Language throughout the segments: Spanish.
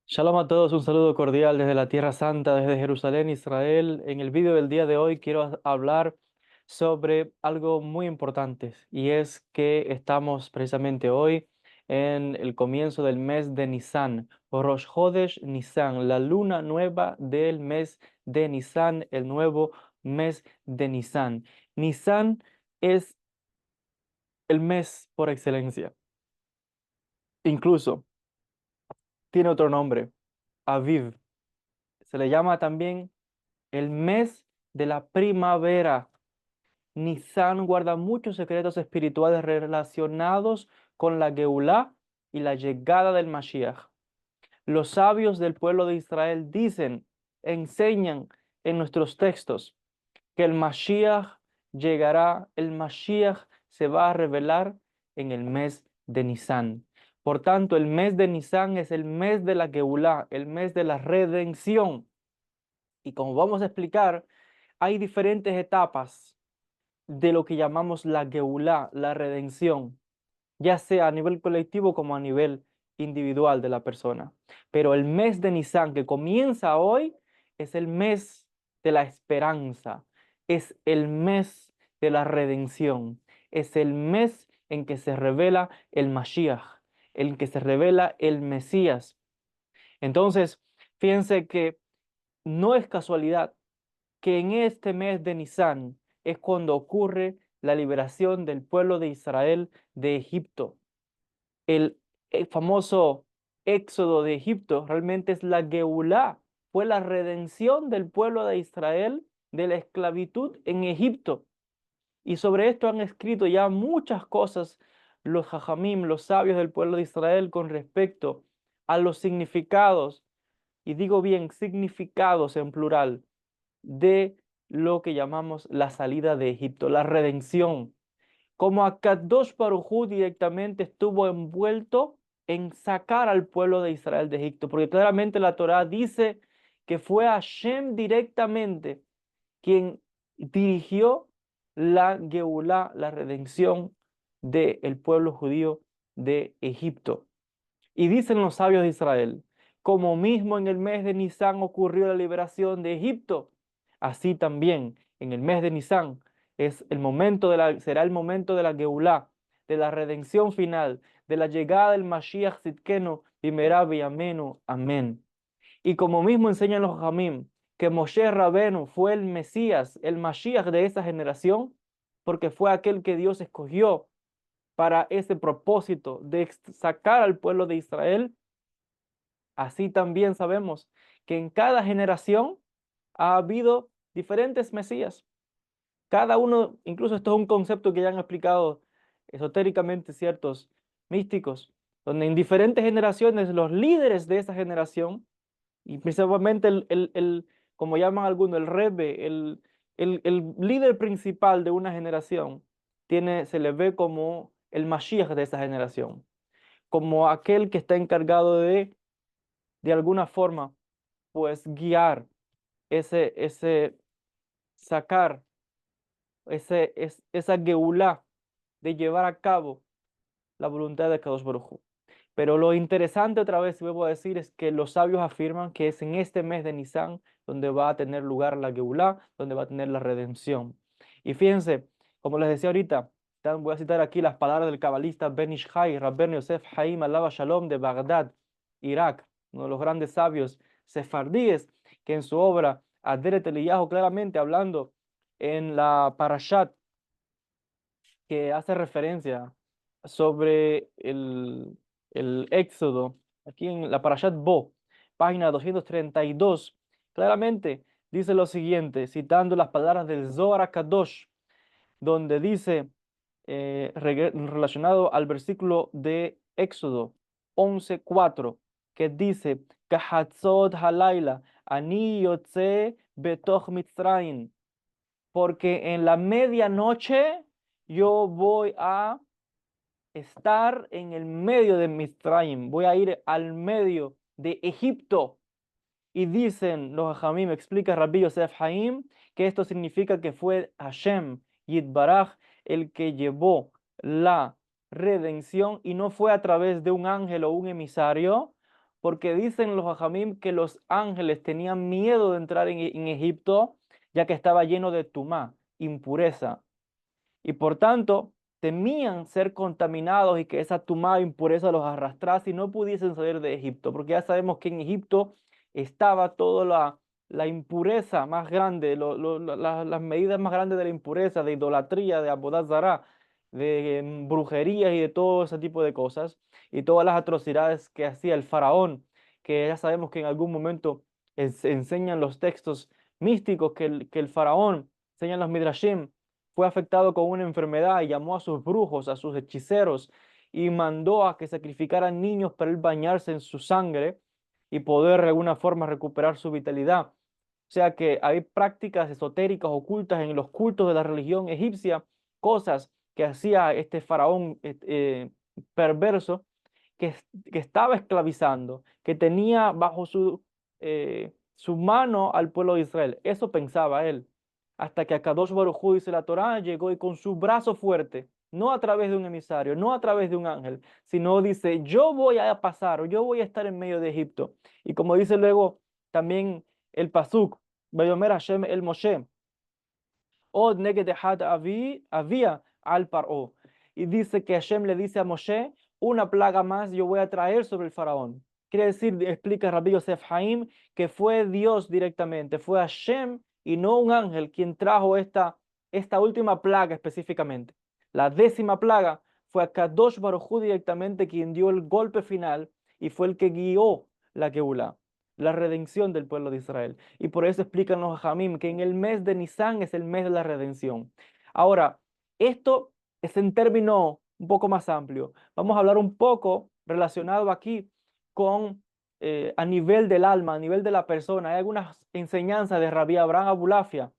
Shalom a todos, un saludo cordial desde la Tierra Santa, desde Jerusalén, Israel. En el vídeo del día de hoy quiero hablar sobre algo muy importante y es que estamos precisamente hoy en el comienzo del mes de Nisan, o Rosh Hodesh Nisan, la luna nueva del mes de Nisan, el nuevo mes de Nisan. Nisan es el mes por excelencia, incluso tiene otro nombre, Aviv. Se le llama también el mes de la primavera. Nisan guarda muchos secretos espirituales relacionados con la Geulá y la llegada del Mashiach. Los sabios del pueblo de Israel dicen, enseñan en nuestros textos que el Mashiach llegará, el Mashiach se va a revelar en el mes de Nisan. Por tanto, el mes de Nisan es el mes de la Geulá, el mes de la redención. Y como vamos a explicar, hay diferentes etapas de lo que llamamos la Geulá, la redención, ya sea a nivel colectivo como a nivel individual de la persona. Pero el mes de Nisan que comienza hoy es el mes de la esperanza, es el mes de la redención, es el mes en que se revela el Mashiach, en que se revela el Mesías. Entonces, fíjense que no es casualidad que en este mes de Nisan es cuando ocurre la liberación del pueblo de Israel de Egipto. El famoso éxodo de Egipto realmente es la Geulá, fue la redención del pueblo de Israel de la esclavitud en Egipto. Y sobre esto han escrito ya muchas cosas los jajamim, los sabios del pueblo de Israel con respecto a los significados, y digo bien, significados en plural, de lo que llamamos la salida de Egipto, la redención. Como Akadosh Baruj Hu directamente estuvo envuelto en sacar al pueblo de Israel de Egipto, porque claramente la Torá dice que fue Hashem directamente quien dirigió la Geulá, la redención del pueblo judío de Egipto. Y dicen los sabios de Israel, como mismo en el mes de Nisan ocurrió la liberación de Egipto, así también en el mes de Nisan es el momento será el momento de la Geulá, de la redención final, de la llegada del Mashiach Tzidkenu, Bimera Amenu, amén. Y como mismo enseñan los Jamim, que Moshe Rabenu fue el Mesías, el Mashiach de esa generación, porque fue aquel que Dios escogió para ese propósito de sacar al pueblo de Israel. Así también sabemos que en cada generación ha habido diferentes Mesías. Cada uno, incluso esto es un concepto que ya han explicado esotéricamente ciertos místicos, donde en diferentes generaciones los líderes de esa generación, y principalmente como llaman algunos, el Rebbe, el líder principal de una generación, se le ve como el Mashiach de esa generación, como aquel que está encargado de alguna forma, pues guiar sacar esa geulá de llevar a cabo la voluntad de Kadosh Baruj Hu. Pero lo interesante otra vez, vuelvo a decir, es que los sabios afirman que es en este mes de Nisan donde va a tener lugar la geulá, donde va a tener la redención. Y fíjense, como les decía ahorita, voy a citar aquí las palabras del cabalista Ben Ish Chai, Rabben Yosef Haim Alava Shalom de Bagdad, Irak, uno de los grandes sabios sefardíes, que en su obra Aderet Eliyahu, claramente hablando en la Parashat que hace referencia sobre el Éxodo, aquí en la Parashat Bo, página 232, claramente dice lo siguiente, citando las palabras del Zohar Kadosh, donde dice, relacionado al versículo de Éxodo 11:4, que dice, Kahatzot halayla, ani yotze betoch Mitzrayim, porque en la medianoche yo voy a estar en el medio de Mitzrayim, voy a ir al medio de Egipto. Y dicen los Hajamim, explica Rabbi Yosef Haim, que esto significa que fue Hashem Yitbaraj el que llevó la redención y no fue a través de un ángel o un emisario, porque dicen los hajamim que los ángeles tenían miedo de entrar en Egipto, ya que estaba lleno de tumá, impureza, y por tanto temían ser contaminados y que esa tumá impureza los arrastrase y no pudiesen salir de Egipto, porque ya sabemos que en Egipto estaba toda la impureza más grande, las medidas más grandes de la impureza, de idolatría, de abodat zará, de brujerías y de todo ese tipo de cosas, y todas las atrocidades que hacía el faraón, que ya sabemos que en algún momento enseñan los textos místicos que el faraón, enseñan los midrashim, fue afectado con una enfermedad y llamó a sus brujos, a sus hechiceros, y mandó a que sacrificaran niños para él bañarse en su sangre y poder de alguna forma recuperar su vitalidad. O sea que hay prácticas esotéricas ocultas en los cultos de la religión egipcia, cosas que hacía este faraón perverso que, que estaba esclavizando, que tenía bajo su mano al pueblo de Israel. Eso pensaba él. Hasta que Akadosh Baruj Hu, dice la Torá, llegó y con su brazo fuerte, no a través de un emisario, no a través de un ángel, sino dice, yo voy a pasar, o yo voy a estar en medio de Egipto. Y como dice luego también el Pasuk, Vayomer Hashem el Moshe, Od neged had había al paró. Y dice que Hashem le dice a Moshe, una plaga más yo voy a traer sobre el faraón. Quiere decir, explica Rabbi Yosef Haim, que fue Dios directamente, fue Hashem y no un ángel quien trajo esta última plaga específicamente. La 10ª plaga fue a Kadosh Baruj Hu directamente quien dio el golpe final y fue el que guió la Geulá, la redención del pueblo de Israel. Y por eso explican los Jamim que en el mes de Nisan es el mes de la redención. Ahora, esto es en término un poco más amplio. Vamos a hablar un poco relacionado aquí con a nivel del alma, a nivel de la persona. Hay algunas enseñanzas de Rabbi Abraham Abulafia,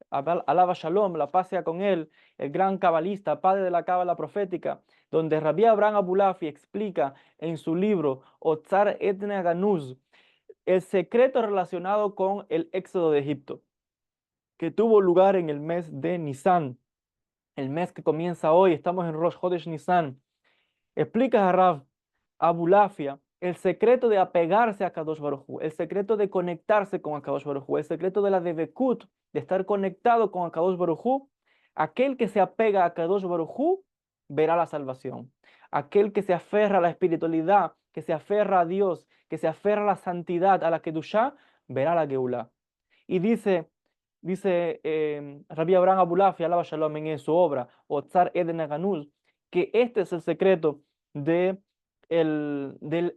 alaba Shalom, la paz sea con él, el gran cabalista, padre de la cábala profética, donde Rabbi Abraham Abulafia explica en su libro Otzar Etne Ganuz el secreto relacionado con el éxodo de Egipto, que tuvo lugar en el mes de Nisan, el mes que comienza hoy. Estamos en Rosh Chodesh Nisan. Explica a Rav Abulafia el secreto de apegarse a Kadosh Baruj Hu, el secreto de conectarse con Kadosh Baruj Hu, el secreto de la Debekut, de estar conectado con Kadosh Baruj Hu. Aquel que se apega a Kadosh Baruj Hu verá la salvación. Aquel que se aferra a la espiritualidad, que se aferra a Dios, que se aferra a la santidad, a la Kedushá, verá la Geulá. Y dice Rabbi Abraham Abulafia, alaba Shalom, en su obra, Otzar Eden Aganuz, que este es el secreto del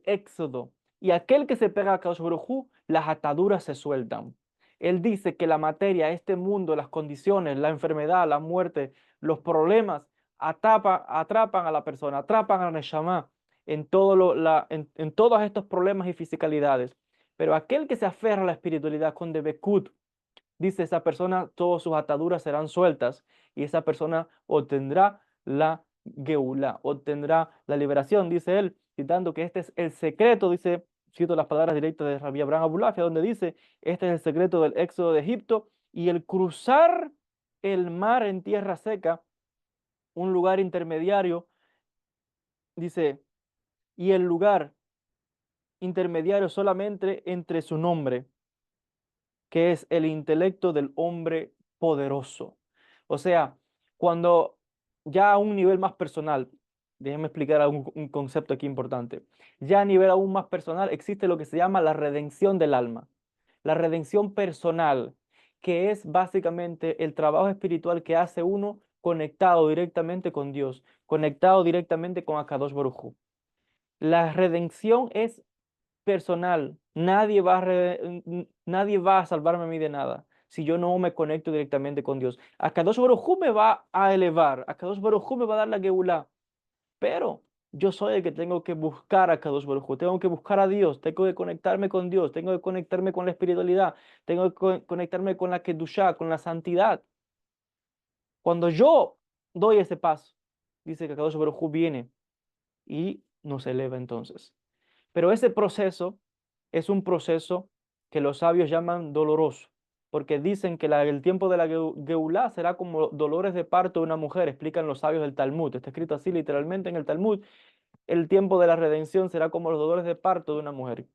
éxodo. Y aquel que se pega a Kadosh Baruj Hu, las ataduras se sueltan. Él dice que la materia, este mundo, las condiciones, la enfermedad, la muerte, los problemas, atrapan a la persona, atrapan a la Neshama en todos estos problemas y fisicalidades. Pero aquel que se aferra a la espiritualidad con Debekut, dice esa persona, todas sus ataduras serán sueltas y esa persona obtendrá la Geulá, obtendrá la liberación, dice él, citando que este es el secreto, dice, cito las palabras directas de Rabbi Abraham Abulafia, donde dice, este es el secreto del éxodo de Egipto y el cruzar el mar en tierra seca, un lugar intermediario, dice, y el lugar intermediario solamente entre su nombre, que es el intelecto del hombre poderoso. O sea, cuando ya a un nivel más personal, déjenme explicar un concepto aquí importante, ya a nivel aún más personal existe lo que se llama la redención del alma, la redención personal, que es básicamente el trabajo espiritual que hace uno conectado directamente con Dios, conectado directamente con Akadosh Baruj Hu. La redención es personal. Nadie va a salvarme a mí de nada si yo no me conecto directamente con Dios. Akadosh Baruj Hu me va a elevar, Akadosh Baruj Hu me va a dar la Geulá, pero yo soy el que tengo que buscar a Kadosh Baruj Hu, tengo que buscar a Dios, tengo que conectarme con Dios, tengo que conectarme con la espiritualidad, tengo que conectarme con la Kedushá, con la santidad. Cuando yo doy ese paso, dice que Kadosh Baruj Hu viene y nos eleva entonces. Pero ese proceso es un proceso que los sabios llaman doloroso. porque dicen que el tiempo de la Geulá será como dolores de parto de una mujer, explican los sabios del Talmud. Está escrito así literalmente en el Talmud, el tiempo de la redención será como los dolores de parto de una mujer.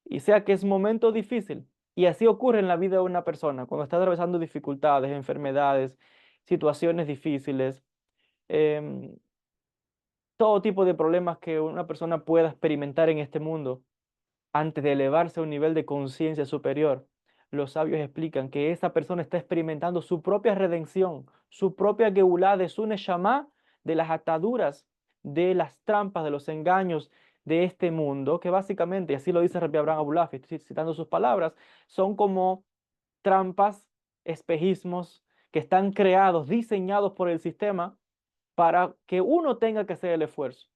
Y sea que es un momento difícil. Y así ocurre en la vida de una persona, cuando está atravesando dificultades, enfermedades, situaciones difíciles, em, todo tipo de problemas que una persona pueda experimentar en este mundo. Antes de elevarse a un nivel de conciencia superior, los sabios explican que esa persona está experimentando su propia redención, su propia geulá de su neshama, de las ataduras, de las trampas, de los engaños de este mundo, que básicamente, y así lo dice Rabbi Abraham Abulaf, estoy citando sus palabras, son como trampas, espejismos que están creados, diseñados por el sistema para que uno tenga que hacer el esfuerzo.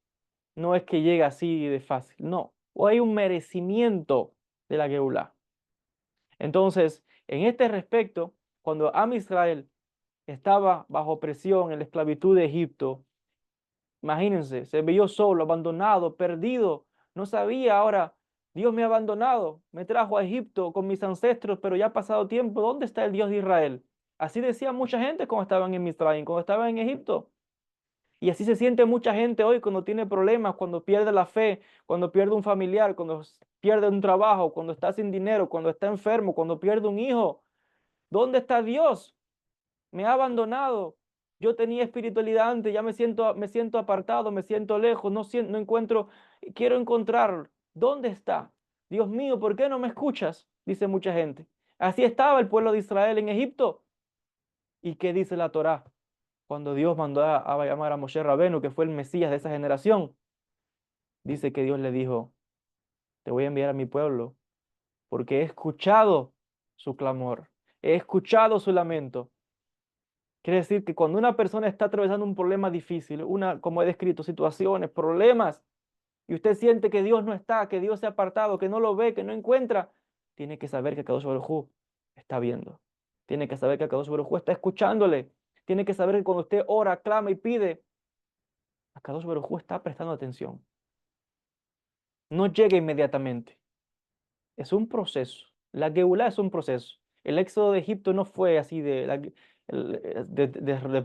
No es que llegue así de fácil, no. O hay un merecimiento de la Geulá. Entonces, en este respecto, cuando Am Israel estaba bajo presión en la esclavitud de Egipto, imagínense, se vio solo, abandonado, perdido, no sabía ahora, Dios me ha abandonado, me trajo a Egipto con mis ancestros, pero ya ha pasado tiempo, ¿dónde está el Dios de Israel? Así decía mucha gente cuando estaban en Misraim, cuando estaban en Egipto. Y así se siente mucha gente hoy cuando tiene problemas, cuando pierde la fe, cuando pierde un familiar, cuando pierde un trabajo, cuando está sin dinero, cuando está enfermo, cuando pierde un hijo. ¿Dónde está Dios? Me ha abandonado. Yo tenía espiritualidad antes, ya me siento apartado, me siento lejos, no encuentro, quiero encontrarlo. ¿Dónde está? Dios mío, ¿por qué no me escuchas? Dice mucha gente. Así estaba el pueblo de Israel en Egipto. ¿Y qué dice la Torá? Cuando Dios mandó a llamar a Moshe Rabenu, que fue el Mesías de esa generación, dice que Dios le dijo, te voy a enviar a mi pueblo, porque he escuchado su clamor, he escuchado su lamento. Quiere decir que cuando una persona está atravesando un problema difícil, como he descrito, situaciones, problemas, y usted siente que Dios no está, que Dios se ha apartado, que no lo ve, que no encuentra, tiene que saber que Kadosh Baruj Hu está viendo. Tiene que saber que Kadosh Baruj Hu está escuchándole. Tiene que saber que cuando usted ora, clama y pide, Kadosh Baruj Hu está prestando atención. No llega inmediatamente. Es un proceso. La Geulá es un proceso. El éxodo de Egipto no fue así de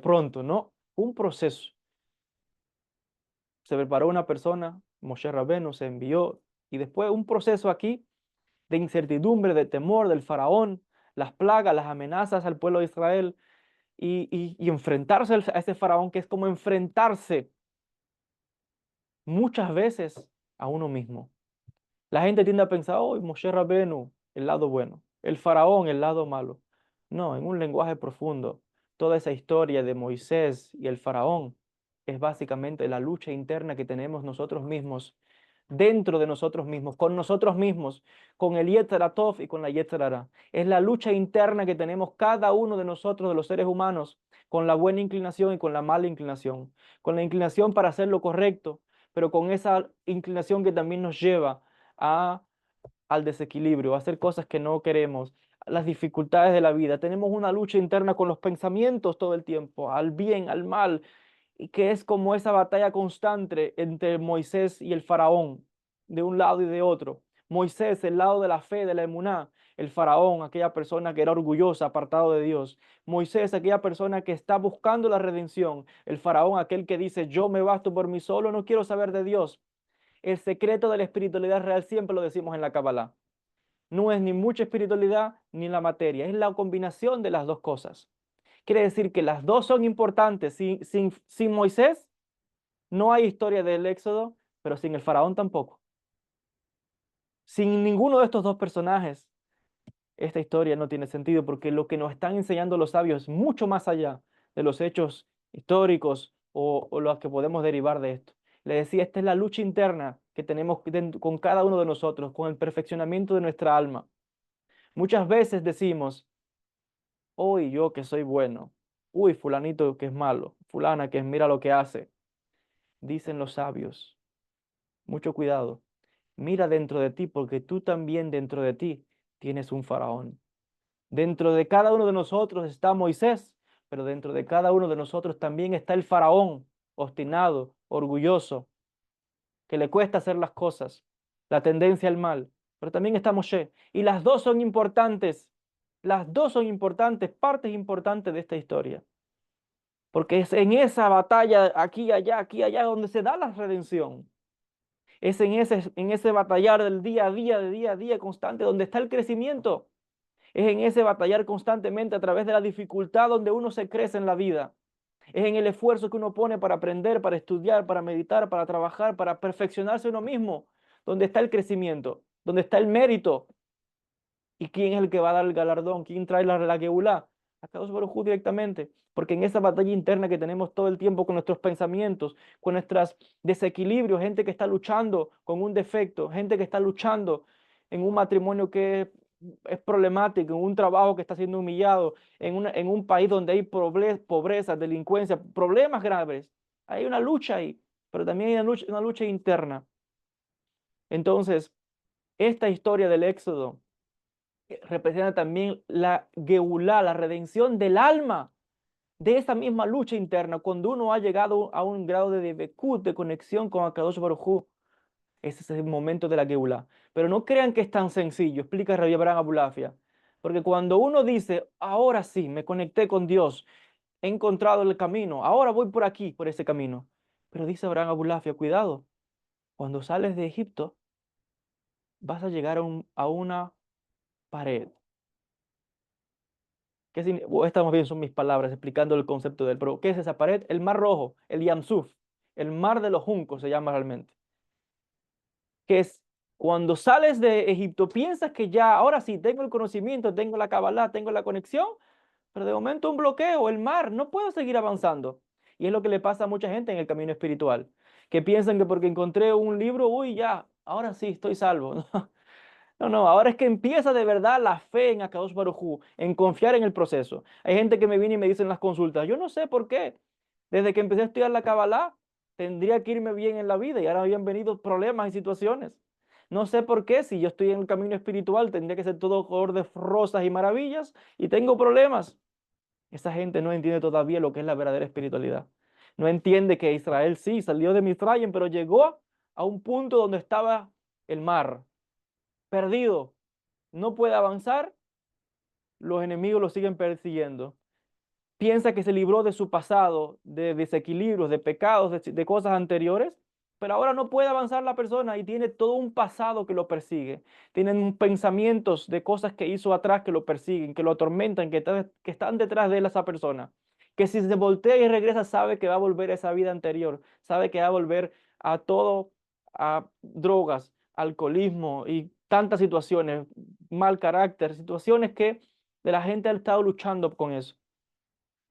pronto, no. Un proceso. Se preparó una persona, Moshe Rabenu se envió, y después un proceso aquí de incertidumbre, de temor del faraón, las plagas, las amenazas al pueblo de Israel, y enfrentarse a ese faraón que es como enfrentarse muchas veces a uno mismo. La gente tiende a pensar, oh, Moshe Rabenu, el lado bueno, el faraón, el lado malo. No, en un lenguaje profundo, toda esa historia de Moisés y el faraón es básicamente la lucha interna que tenemos nosotros mismos, dentro de nosotros mismos, con el Yetzer Tov y con la Yetzer Hara. Es la lucha interna que tenemos cada uno de nosotros, de los seres humanos, con la buena inclinación y con la mala inclinación, con la inclinación para hacer lo correcto, pero con esa inclinación que también nos lleva a, al desequilibrio, a hacer cosas que no queremos, las dificultades de la vida. Tenemos una lucha interna con los pensamientos todo el tiempo, al bien, al mal, y que es como esa batalla constante entre Moisés y el faraón, de un lado y de otro. Moisés, el lado de la fe, de la emuná; el faraón, aquella persona que era orgullosa, apartado de Dios; Moisés, aquella persona que está buscando la redención; el faraón, aquel que dice, yo me basto por mí solo, no quiero saber de Dios. El secreto de la espiritualidad real siempre lo decimos en la Kabbalah. No es ni mucha espiritualidad ni la materia, es la combinación de las dos cosas. Quiere decir que las dos son importantes. Sin Moisés no hay historia del Éxodo, pero sin el faraón tampoco. Sin ninguno de estos dos personajes, esta historia no tiene sentido, porque lo que nos están enseñando los sabios es mucho más allá de los hechos históricos o los que podemos derivar de esto. Le decía, esta es la lucha interna que tenemos con cada uno de nosotros, con el perfeccionamiento de nuestra alma. Muchas veces decimos, hoy yo que soy bueno, uy, fulanito que es malo, fulana que mira lo que hace. Dicen los sabios, mucho cuidado, mira dentro de ti, porque tú también dentro de ti tienes un faraón. Dentro de cada uno de nosotros está Moisés, pero dentro de cada uno de nosotros también está el faraón, obstinado, orgulloso, que le cuesta hacer las cosas, la tendencia al mal. Pero también está Moshe. Y las dos son importantes. Las dos son importantes, partes importantes de esta historia. Porque es en esa batalla, aquí, allá, donde se da la redención. Es en ese batallar del día a día, de día a día constante, donde está el crecimiento. Es en ese batallar constantemente a través de la dificultad donde uno se crece en la vida. Es en el esfuerzo que uno pone para aprender, para estudiar, para meditar, para trabajar, para perfeccionarse uno mismo, donde está el crecimiento, donde está el mérito. ¿Y quién es el que va a dar el galardón? ¿Quién trae la geulá? Akadosh Baruj Hu directamente. Porque en esa batalla interna que tenemos todo el tiempo con nuestros pensamientos, con nuestros desequilibrios, gente que está luchando con un defecto, gente que está luchando en un matrimonio que es problemático, en un trabajo que está siendo humillado, en un país donde hay pobreza, delincuencia, problemas graves. Hay una lucha ahí, pero también hay una lucha interna. Entonces, esta historia del Éxodo representa también la geulá, la redención del alma de esa misma lucha interna. Cuando uno ha llegado a un grado de debekut, de conexión con Akadosh Baruj Hu, ese es el momento de la geulá. Pero no crean que es tan sencillo, explica Rabbi Abraham Abulafia. Porque cuando uno dice, ahora sí, me conecté con Dios, he encontrado el camino, ahora voy por aquí, por ese camino. Pero dice Abraham Abulafia, cuidado, cuando sales de Egipto, vas a llegar a una pared. Estamos bien, son mis palabras explicando el concepto del, pero ¿qué es esa pared? El mar rojo, el Yamsuf, el mar de los juncos se llama realmente. Que es cuando sales de Egipto, piensas que ya, ahora sí, tengo el conocimiento, tengo la Kabbalah, tengo la conexión, pero de momento un bloqueo, el mar, no puedo seguir avanzando. Y es lo que le pasa a mucha gente en el camino espiritual, que piensan que porque encontré un libro, uy, ya, ahora sí, estoy salvo. No, no, ahora es que empieza de verdad la fe en Akadosh Baruj Hu, en confiar en el proceso. Hay gente que me viene y me dice en las consultas, yo no sé por qué, desde que empecé a estudiar la Kabbalah, tendría que irme bien en la vida y ahora habían venido problemas y situaciones. No sé por qué, si yo estoy en el camino espiritual, tendría que ser todo color de rosas y maravillas y tengo problemas. Esa gente no entiende todavía lo que es la verdadera espiritualidad. No entiende que Israel sí salió de Misraim, pero llegó a un punto donde estaba el mar, perdido, no puede avanzar, los enemigos lo siguen persiguiendo. Piensa que se libró de su pasado, de desequilibrios, de pecados, de cosas anteriores, pero ahora no puede avanzar la persona y tiene todo un pasado que lo persigue. Tienen pensamientos de cosas que hizo atrás que lo persiguen, que lo atormentan, que están detrás de él esa persona. Que si se voltea y regresa sabe que va a volver a esa vida anterior, sabe que va a volver a todo, a drogas, alcoholismo y tantas situaciones, mal carácter, situaciones que de la gente ha estado luchando con eso.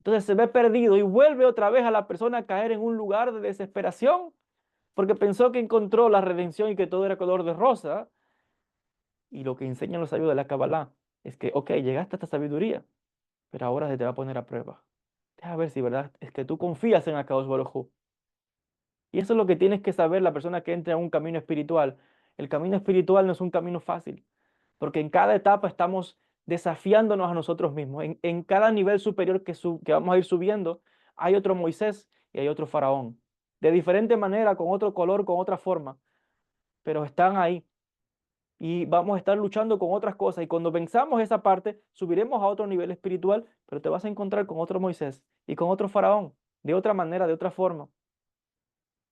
Entonces se ve perdido y vuelve otra vez a la persona a caer en un lugar de desesperación porque pensó que encontró la redención y que todo era color de rosa. Y lo que enseñan los sabios de la Kabbalah es que, ok, llegaste a esta sabiduría, pero ahora se te va a poner a prueba. Deja ver si verdad es que tú confías en Akadosh Baruj Hu. Y eso es lo que tienes que saber la persona que entra en un camino espiritual. El camino espiritual no es un camino fácil, porque en cada etapa estamos desafiándonos a nosotros mismos. En cada nivel superior que vamos a ir subiendo, hay otro Moisés y hay otro Faraón. De diferente manera, con otro color, con otra forma, pero están ahí. Y vamos a estar luchando con otras cosas. Y cuando venzamos esa parte, subiremos a otro nivel espiritual, pero te vas a encontrar con otro Moisés y con otro Faraón, de otra manera, de otra forma.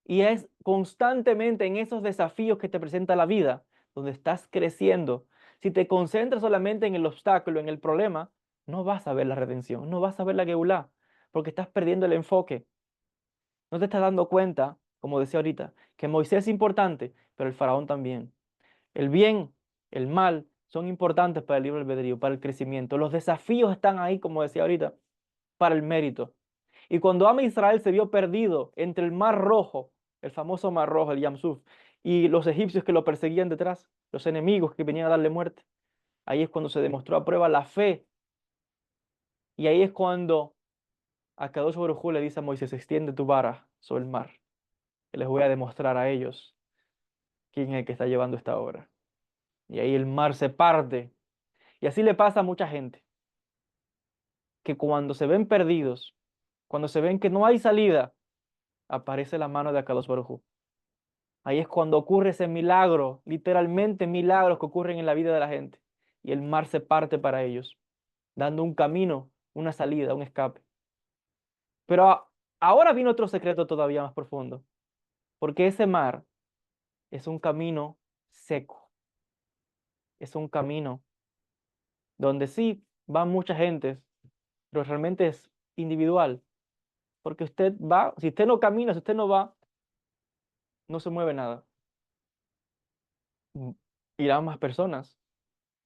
Y es constantemente en esos desafíos que te presenta la vida, donde estás creciendo. Si te concentras solamente en el obstáculo, en el problema, no vas a ver la redención, no vas a ver la geulá, porque estás perdiendo el enfoque. No te estás dando cuenta, como decía ahorita, que Moisés es importante, pero el faraón también. El bien, el mal, son importantes para el libre albedrío, para el crecimiento. Los desafíos están ahí, como decía ahorita, para el mérito. Y cuando Am Israel se vio perdido entre el Mar Rojo, el famoso Mar Rojo, el Yamsuf, y los egipcios que lo perseguían detrás, los enemigos que venían a darle muerte, ahí es cuando se demostró a prueba la fe. Y ahí es cuando Akadosh Baruj Hu le dice a Moisés, extiende tu vara sobre el mar, que les voy a demostrar a ellos quién es el que está llevando esta obra. Y ahí el mar se parte. Y así le pasa a mucha gente, que cuando se ven perdidos, cuando se ven que no hay salida, aparece la mano de Akadosh Baruj Hu. Ahí es cuando ocurre ese milagro, literalmente milagros que ocurren en la vida de la gente. Y el mar se parte para ellos. dando un camino, una salida, un escape. Pero ahora viene otro secreto todavía más profundo, porque ese mar es un camino seco, es un camino donde sí va mucha gente, pero realmente es individual, porque usted va, si usted no camina, si usted no va, no se mueve nada. Irán más personas,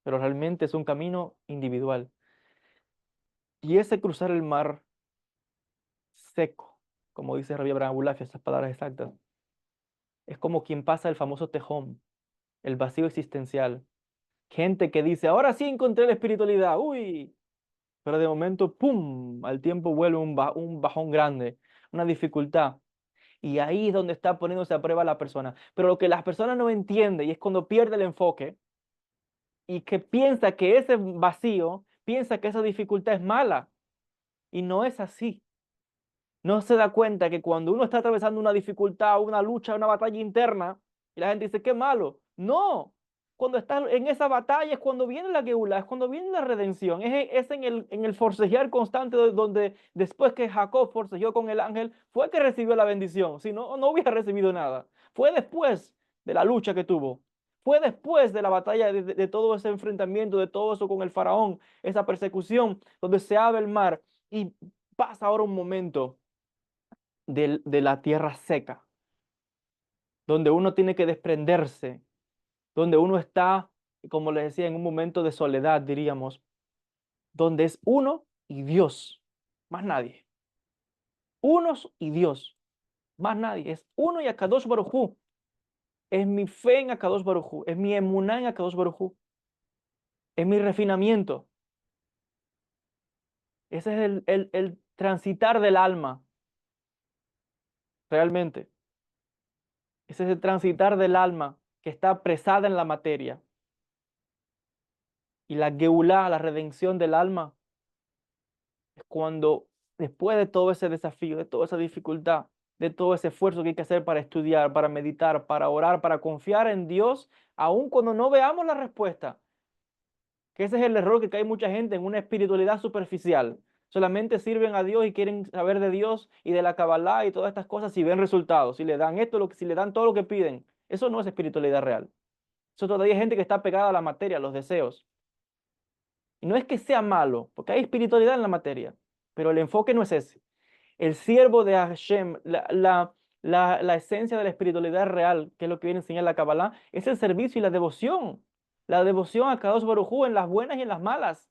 pero realmente es un camino individual. Y ese cruzar el mar seco, como dice Rabbi Abraham Abulafia, esas palabras exactas, es como quien pasa el famoso tejón, el vacío existencial. Gente que dice, ahora sí encontré la espiritualidad, uy, pero de momento, ¡pum!, al tiempo vuelve un bajón grande, una dificultad. Y ahí es donde está poniéndose a prueba la persona. Pero lo que las personas no entienden, y es cuando pierde el enfoque, y que piensa que ese vacío, piensa que esa dificultad es mala, y no es así. No se da cuenta que cuando uno está atravesando una dificultad, una lucha, una batalla interna, y la gente dice, qué malo. No, cuando estás en esa batalla es cuando viene la geula, es cuando viene la redención, es en el forcejear constante donde después que Jacob forcejeó con el ángel, fue que recibió la bendición, si no, no hubiera recibido nada. Fue después de la lucha que tuvo, fue después de la batalla, de todo ese enfrentamiento, de todo eso con el faraón, esa persecución, donde se abre el mar y pasa ahora un momento de la tierra seca, donde uno tiene que desprenderse, donde uno está, como les decía, en un momento de soledad, diríamos, donde es uno y Dios, más nadie. Unos y Dios, más nadie. Es uno y Akadosh Baruj Hu. Es mi fe en Akadosh Baruj Hu, es mi emuná en Akadosh Baruj Hu, es mi refinamiento. Ese es el transitar del alma, realmente. Ese es el transitar del alma que está apresada en la materia. Y la Geulá, la redención del alma, es cuando después de todo ese desafío, de toda esa dificultad, de todo ese esfuerzo que hay que hacer para estudiar, para meditar, para orar, para confiar en Dios, aun cuando no veamos la respuesta, que ese es el error que cae mucha gente en una espiritualidad superficial. Solamente sirven a Dios y quieren saber de Dios y de la Kabbalah y todas estas cosas si ven resultados, si le dan esto, si le dan todo lo que piden. Eso no es espiritualidad real. Eso todavía hay gente que está pegada a la materia, a los deseos. Y no es que sea malo, porque hay espiritualidad en la materia, pero el enfoque no es ese. El siervo de Hashem, la esencia de la espiritualidad real, que es lo que viene a enseñar la Kabbalah, es el servicio y la devoción. La devoción a Kadosh Baruj Hu en las buenas y en las malas.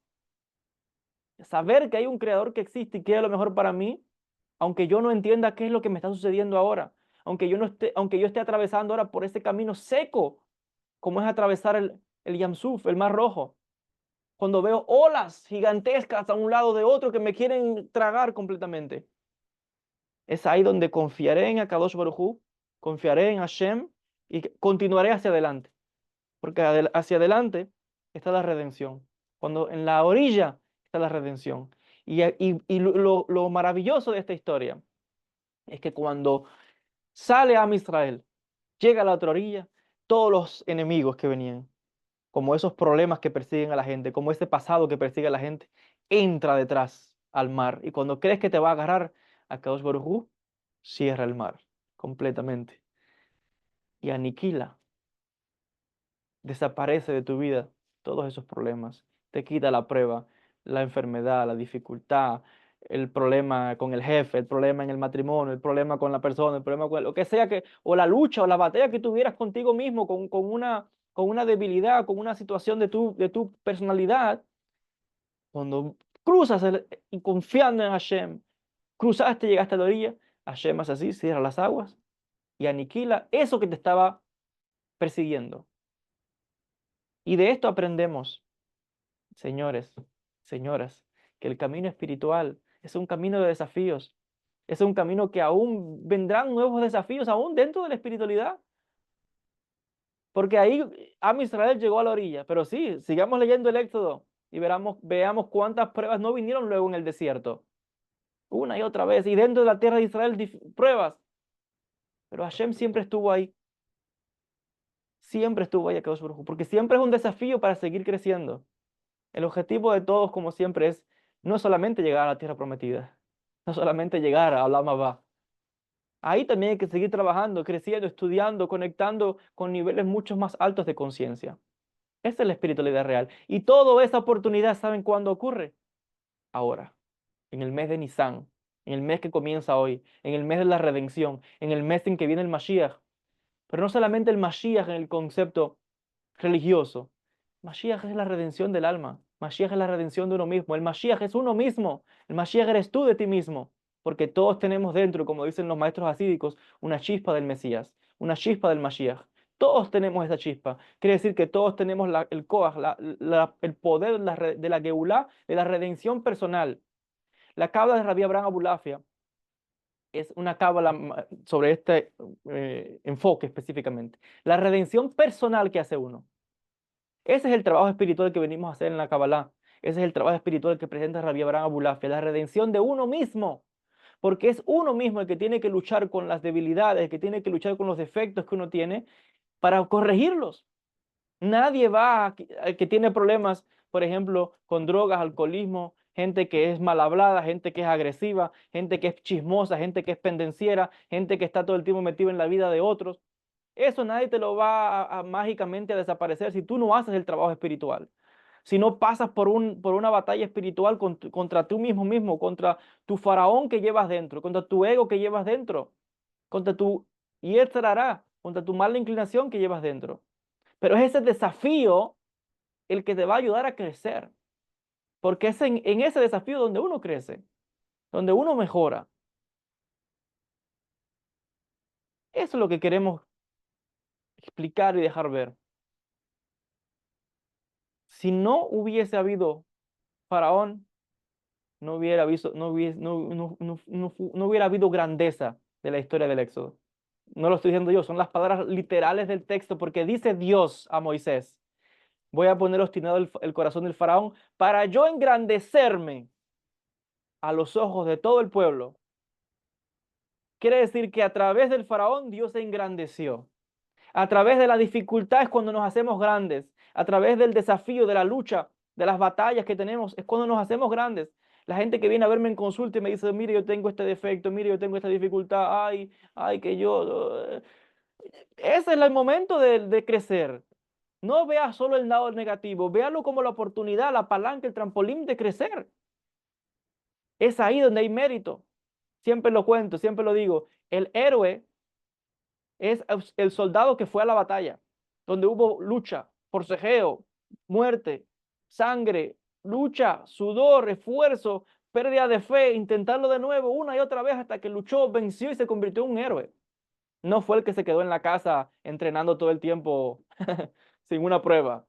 Saber que hay un creador que existe y quiere lo mejor para mí, aunque yo no entienda qué es lo que me está sucediendo ahora, aunque yo esté atravesando ahora por ese camino seco, como es atravesar el Yamsuf, el Mar Rojo. Cuando veo olas gigantescas a un lado de otro que me quieren tragar completamente. Es ahí donde confiaré en Akadosh Baruj Hu, confiaré en Hashem y continuaré hacia adelante. Porque hacia adelante está la redención. Cuando en la orilla está la redención. Y lo maravilloso de esta historia es que cuando sale a Israel, llega a la otra orilla, todos los enemigos que venían, como esos problemas que persiguen a la gente, como ese pasado que persigue a la gente, entra detrás al mar. Y cuando crees que te va a agarrar, a Kadosh Baruj Hu cierra el mar completamente y aniquila, desaparece de tu vida todos esos problemas, te quita la prueba, la enfermedad, la dificultad, el problema con el jefe, el problema en el matrimonio, el problema con la persona, el problema con lo que sea que, o la lucha o la batalla que tuvieras contigo mismo, con una debilidad, con una situación de tu personalidad, cuando cruzas y confiando en Hashem, cruzaste, llegaste a la orilla, Hashem hace así, cierra las aguas y aniquila eso que te estaba persiguiendo. Y de esto aprendemos, señores, señoras, que el camino espiritual es un camino de desafíos, es un camino que aún vendrán nuevos desafíos, aún dentro de la espiritualidad. Porque ahí Am Israel llegó a la orilla, pero sí, sigamos leyendo el Éxodo y veamos cuántas pruebas no vinieron luego en el desierto, una y otra vez, y dentro de la tierra de Israel pruebas, pero Hashem siempre estuvo ahí, Akadosh Baruj Hu, porque siempre es un desafío para seguir creciendo. El objetivo de todos, como siempre, es no solamente llegar a la tierra prometida, no solamente llegar a Olam Abba. Ahí también hay que seguir trabajando, creciendo, estudiando, conectando con niveles mucho más altos de conciencia. Esa es la espiritualidad real. Y toda esa oportunidad, ¿saben cuándo ocurre? Ahora, en el mes de Nisan, en el mes que comienza hoy, en el mes de la redención, en el mes en que viene el Mashiach. Pero no solamente el Mashiach en el concepto religioso. Mashiach es la redención del alma. Mashiach es la redención de uno mismo. El Mashiach es uno mismo. El Mashiach eres tú de ti mismo. Porque todos tenemos dentro, como dicen los maestros hasídicos, una chispa del Mesías, una chispa del Mashiach. Todos tenemos esa chispa. Quiere decir que todos tenemos el Koach, el poder de la Geulá, de la redención personal. La cábala de Rabbi Abraham Abulafia es una cábala sobre este enfoque específicamente. La redención personal que hace uno. Ese es el trabajo espiritual que venimos a hacer en la Kabbalah. Ese es el trabajo espiritual que presenta Rabbi Abraham Abulafia, la redención de uno mismo. Porque es uno mismo el que tiene que luchar con las debilidades, el que tiene que luchar con los defectos que uno tiene para corregirlos. Nadie va al que tiene problemas, por ejemplo, con drogas, alcoholismo, gente que es mal hablada, gente que es agresiva, gente que es chismosa, gente que es pendenciera, gente que está todo el tiempo metido en la vida de otros. Eso nadie te lo va mágicamente a desaparecer si tú no haces el trabajo espiritual. Si no pasas por una batalla espiritual contra tú mismo, contra tu faraón que llevas dentro, contra tu ego que llevas dentro, contra tu Yetzer Hará, contra tu mala inclinación que llevas dentro. Pero es ese desafío el que te va a ayudar a crecer, porque es en ese desafío donde uno crece, donde uno mejora. Eso es lo que queremos explicar y dejar ver. Si no hubiese habido faraón, no hubiera, no hubiera habido grandeza de la historia del Éxodo. No lo estoy diciendo yo, son las palabras literales del texto, porque dice Dios a Moisés, voy a poner obstinado el corazón del faraón para yo engrandecerme a los ojos de todo el pueblo. Quiere decir que a través del faraón Dios se engrandeció. A través de la dificultad es cuando nos hacemos grandes. A través del desafío, de la lucha, de las batallas que tenemos, es cuando nos hacemos grandes. La gente que viene a verme en consulta y me dice, mire, yo tengo este defecto, mire, yo tengo esta dificultad, ay, ay, que yo... Ese es el momento de crecer. No veas solo el lado negativo, véalo como la oportunidad, la palanca, el trampolín de crecer. Es ahí donde hay mérito. Siempre lo cuento, siempre lo digo. El héroe es el soldado que fue a la batalla, donde hubo lucha, forcejeo, muerte, sangre, lucha, sudor, esfuerzo, pérdida de fe, intentarlo de nuevo una y otra vez hasta que luchó, venció y se convirtió en un héroe. No fue el que se quedó en la casa entrenando todo el tiempo sin una prueba.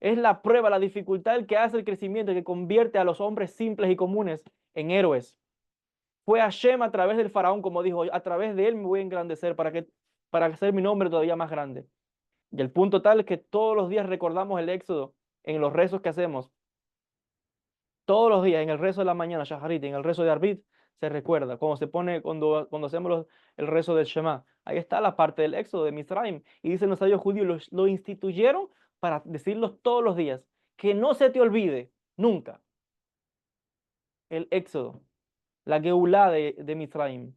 Es la prueba, la dificultad el que hace el crecimiento, el que convierte a los hombres simples y comunes en héroes. Fue Hashem a través del faraón, como dijo, a través de él me voy a engrandecer para hacer mi nombre todavía más grande. Y el punto tal es que todos los días recordamos el Éxodo en los rezos que hacemos. Todos los días, en el rezo de la mañana, Shaharit, en el rezo de Arbit, se recuerda. Cuando hacemos el rezo del Shema, ahí está la parte del Éxodo de Misraim. Y dicen los sabios judíos, lo instituyeron para decirlo todos los días. Que no se te olvide, nunca, el Éxodo, la Geulá de Misraim.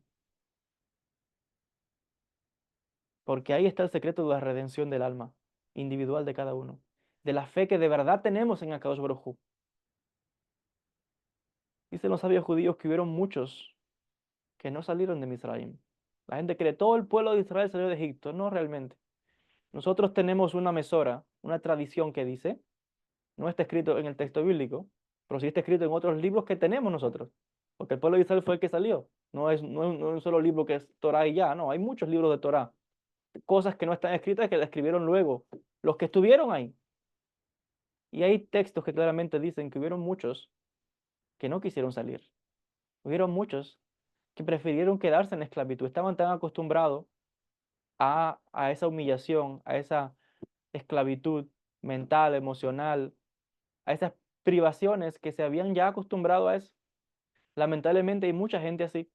Porque ahí está el secreto de la redención del alma individual de cada uno, de la fe que de verdad tenemos en Akadosh Baruj Hu. Dicen los sabios judíos que hubieron muchos que no salieron de Misraim. La gente cree todo el pueblo de Israel salió de Egipto. No realmente. Nosotros tenemos una mesora, una tradición que dice, no está escrito en el texto bíblico, pero sí está escrito en otros libros que tenemos nosotros. Porque el pueblo de Israel fue el que salió. No es un solo libro que es Torah y ya, no, hay muchos libros de Torah. Cosas que no están escritas que la escribieron luego, los que estuvieron ahí. Y hay textos que claramente dicen que hubieron muchos que no quisieron salir. Hubieron muchos que prefirieron quedarse en esclavitud. Estaban tan acostumbrados a esa humillación, a esa esclavitud mental, emocional, a esas privaciones que se habían ya acostumbrado a eso. Lamentablemente hay mucha gente así,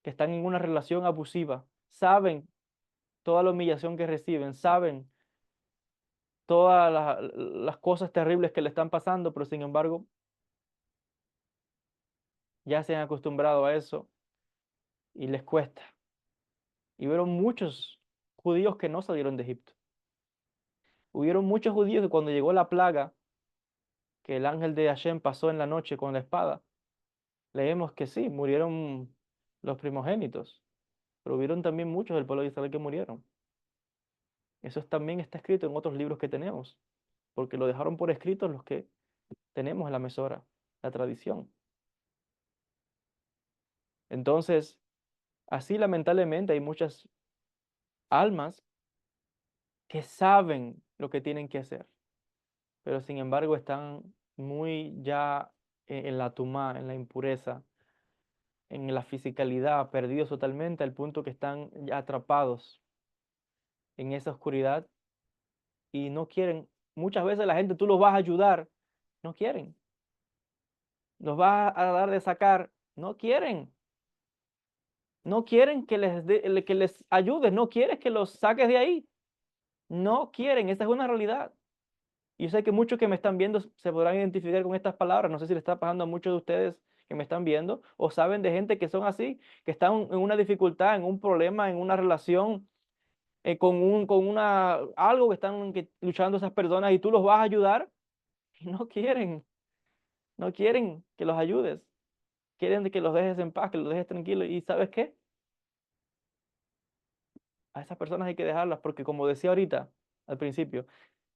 que están en una relación abusiva, saben toda la humillación que reciben, saben todas las cosas terribles que le están pasando, pero sin embargo ya se han acostumbrado a eso y les cuesta. Y hubieron muchos judíos que no salieron de Egipto. Hubieron muchos judíos que cuando llegó la plaga, que el ángel de Hashem pasó en la noche con la espada, leemos que sí, murieron los primogénitos, pero hubieron también muchos del pueblo de Israel que murieron. Eso también está escrito en otros libros que tenemos, porque lo dejaron por escrito los que tenemos en la mesora, la tradición. Entonces, así lamentablemente hay muchas almas que saben lo que tienen que hacer, pero sin embargo están muy ya en la tumá, en la impureza, en la fisicalidad, perdidos totalmente al punto que están ya atrapados en esa oscuridad y no quieren. Muchas veces la gente, tú los vas a ayudar, no quieren. Los vas a dar de sacar, no quieren. No quieren que les ayudes, no quieres que los saques de ahí. No quieren, esa es una realidad. Y yo sé que muchos que me están viendo se podrán identificar con estas palabras. No sé si le está pasando a muchos de ustedes que me están viendo o saben de gente que son así, que están en una dificultad, en un problema, en una relación, algo que están luchando esas personas y tú los vas a ayudar y no quieren, no quieren que los ayudes. Quieren que los dejes en paz, que los dejes tranquilos. ¿Y sabes qué? A esas personas hay que dejarlas porque como decía ahorita al principio,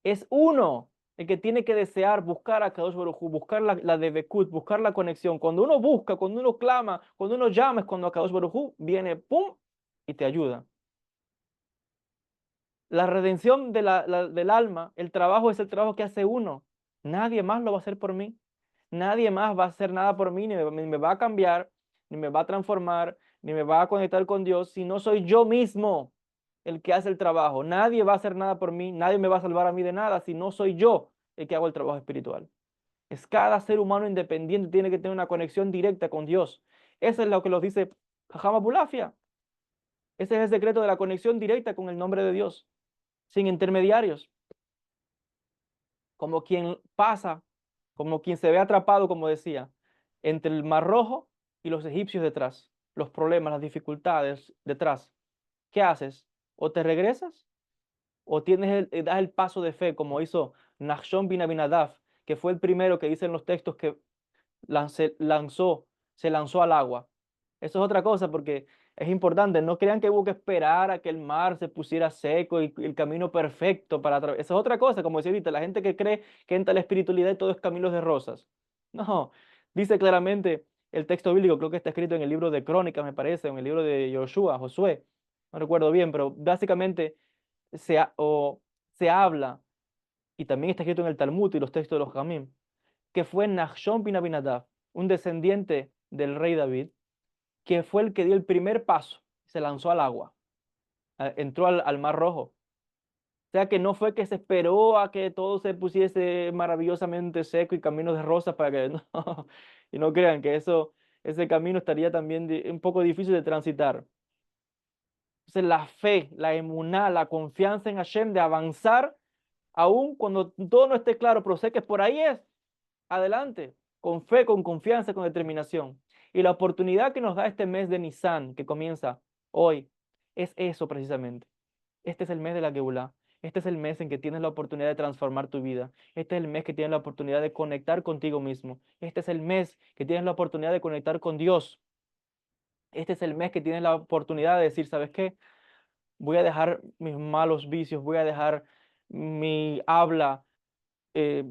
es uno el que tiene que desear buscar a Kadosh Baruj Hu, buscar la Debekut, buscar la conexión. Cuando uno busca, cuando uno clama, cuando uno llama, es cuando a Kadosh Baruj Hu viene, pum, y te ayuda. La redención del alma, el trabajo es el trabajo que hace uno. Nadie más lo va a hacer por mí. Nadie más va a hacer nada por mí, ni me va a cambiar, ni me va a transformar, ni me va a conectar con Dios, si no soy yo mismo el que hace el trabajo. Nadie va a hacer nada por mí, nadie me va a salvar a mí de nada si no soy yo el que hago el trabajo espiritual. Es cada ser humano independiente tiene que tener una conexión directa con Dios. Eso es lo que nos dice Jajama Bulafia. Ese es el secreto de la conexión directa con el nombre de Dios, sin intermediarios. Como quien pasa, como quien se ve atrapado, como decía, entre el Mar Rojo y los egipcios detrás, los problemas, las dificultades detrás. ¿Qué haces? O te regresas o das el paso de fe, como hizo Nachshon bin Abinadab, que fue el primero que dice en los textos que se lanzó al agua. Eso es otra cosa porque es importante. No crean que hubo que esperar a que el mar se pusiera seco y el camino perfecto para atravesar. Eso es otra cosa, como decía ahorita, la gente que cree que entra la espiritualidad y todo es caminos de rosas. No, dice claramente el texto bíblico, creo que está escrito en el libro de Crónicas, me parece, en el libro de Josué, no recuerdo bien, pero básicamente se habla, y también está escrito en el Talmud y los textos de los Jamim, que fue Nachshon bin Abinadab, un descendiente del rey David, que fue el que dio el primer paso, se lanzó al agua, entró al Mar Rojo. O sea que no fue que se esperó a que todo se pusiese maravillosamente seco y caminos de rosas para que no, y no crean que ese camino estaría también un poco difícil de transitar. Entonces la fe, la emuná, la confianza en Hashem de avanzar, aún cuando todo no esté claro, pero sé que por ahí es, adelante, con fe, con confianza, con determinación. Y la oportunidad que nos da este mes de Nisan, que comienza hoy, es eso precisamente. Este es el mes de la Geulá. Este es el mes en que tienes la oportunidad de transformar tu vida. Este es el mes que tienes la oportunidad de conectar contigo mismo. Este es el mes que tienes la oportunidad de conectar con Dios. Este es el mes que tienes la oportunidad de decir, ¿sabes qué? Voy a dejar mis malos vicios, voy a dejar mi habla eh,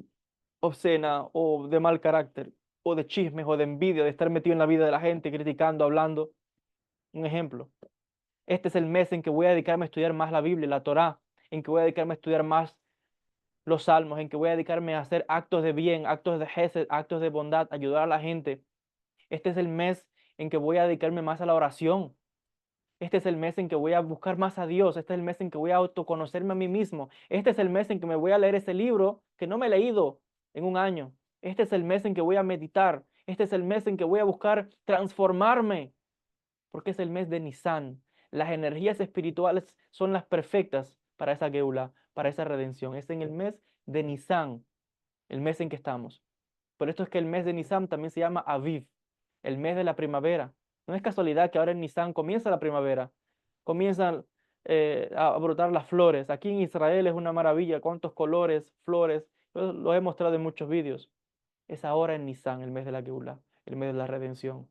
obscena o de mal carácter, o de chismes, o de envidia, de estar metido en la vida de la gente, criticando, hablando. Un ejemplo. Este es el mes en que voy a dedicarme a estudiar más la Biblia, la Torá, en que voy a dedicarme a estudiar más los salmos, en que voy a dedicarme a hacer actos de bien, actos de gesed, actos de bondad, ayudar a la gente. Este es el mes en que voy a dedicarme más a la oración. Este es el mes en que voy a buscar más a Dios. Este es el mes en que voy a autoconocerme a mí mismo. Este es el mes en que me voy a leer ese libro que no me he leído en un año. Este es el mes en que voy a meditar. Este es el mes en que voy a buscar transformarme, porque es el mes de Nisan. Las energías espirituales son las perfectas para esa Geula, para esa redención. Es en el mes de Nisan, el mes en que estamos. Por esto es que el mes de Nisan también se llama Aviv, el mes de la primavera. No es casualidad que ahora en Nisan comienza la primavera, comienzan a brotar las flores. Aquí en Israel es una maravilla, cuántos colores, flores. Yo lo he mostrado en muchos vídeos. Es ahora en Nisan, el mes de la Geulá, el mes de la redención.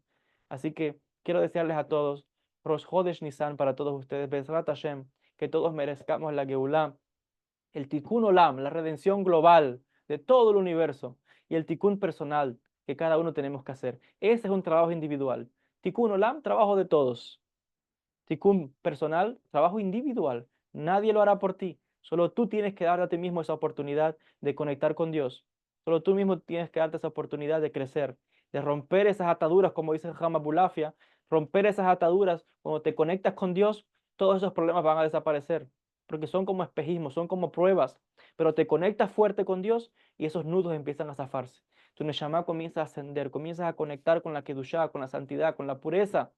Así que quiero desearles a todos, Rosh Hodesh Nisan para todos ustedes, Bezrat Hashem, que todos merezcamos la Geulá, el Tikkun Olam, la redención global de todo el universo, y el Tikkun personal que cada uno tenemos que hacer. Ese es un trabajo individual. Tikkun Olam, trabajo de todos. Tikkun personal, trabajo individual. Nadie lo hará por ti. Solo tú tienes que darte a ti mismo esa oportunidad de conectar con Dios. Solo tú mismo tienes que darte esa oportunidad de crecer, de romper esas ataduras, como dice Hama Bulafia, romper esas ataduras. Cuando te conectas con Dios, todos esos problemas van a desaparecer, porque son como espejismos, son como pruebas. Pero te conectas fuerte con Dios y esos nudos empiezan a zafarse. Tu Neshama comienza a ascender, comienzas a conectar con la Kedushá, con la santidad, con la pureza.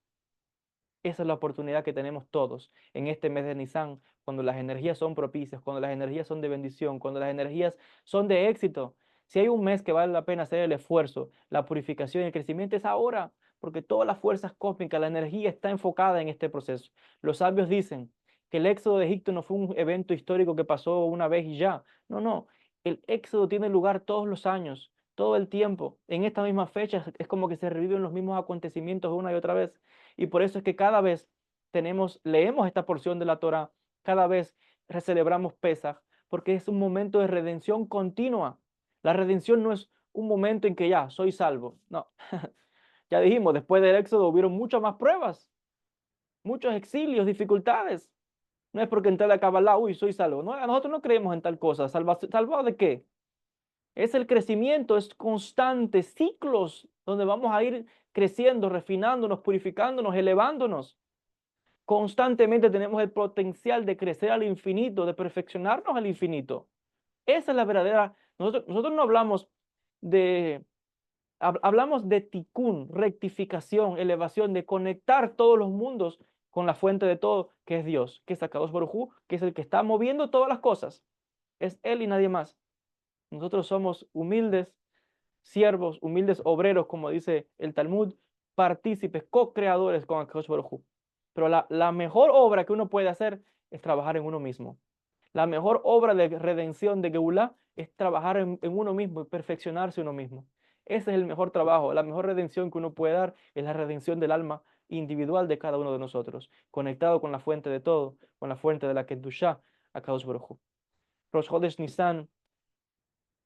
Esa es la oportunidad que tenemos todos en este mes de Nisan, cuando las energías son propicias, cuando las energías son de bendición, cuando las energías son de éxito. Si hay un mes que vale la pena hacer el esfuerzo, la purificación y el crecimiento es ahora, porque todas las fuerzas cósmicas, la energía está enfocada en este proceso. Los sabios dicen que el éxodo de Egipto no fue un evento histórico que pasó una vez y ya. No, no. El éxodo tiene lugar todos los años, todo el tiempo. En esta misma fecha es como que se reviven los mismos acontecimientos una y otra vez. Y por eso es que cada vez leemos esta porción de la Torah, cada vez celebramos Pesaj, porque es un momento de redención continua. La redención no es un momento en que ya soy salvo. No, ya dijimos, después del Éxodo hubieron muchas más pruebas, muchos exilios, dificultades. No es porque entré a la Kabbalah, uy, soy salvo. No, nosotros no creemos en tal cosa. ¿Salvado de qué? Es el crecimiento, es constante, ciclos donde vamos a ir creciendo, refinándonos, purificándonos, elevándonos. Constantemente tenemos el potencial de crecer al infinito, de perfeccionarnos al infinito. Esa es la verdadera. Nosotros no hablamos de, hablamos de tikkun, rectificación, elevación, de conectar todos los mundos con la fuente de todo, que es Dios, que es Akadosh Baruj Hu, que es el que está moviendo todas las cosas. Es Él y nadie más. Nosotros somos humildes siervos, humildes obreros, como dice el Talmud, partícipes, co-creadores con Akadosh Baruj Hu. Pero la mejor obra que uno puede hacer es trabajar en uno mismo. La mejor obra de redención de Geulah es trabajar en uno mismo y perfeccionarse uno mismo. Ese es el mejor trabajo, la mejor redención que uno puede dar es la redención del alma individual de cada uno de nosotros, conectado con la fuente de todo, con la fuente de la Kedushá, Akadosh Baruj Hu. Rosh Chodesh Nisan,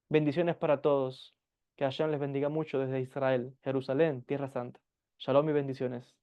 bendiciones para todos. Que Hashem les bendiga mucho desde Israel, Jerusalén, Tierra Santa. Shalom y bendiciones.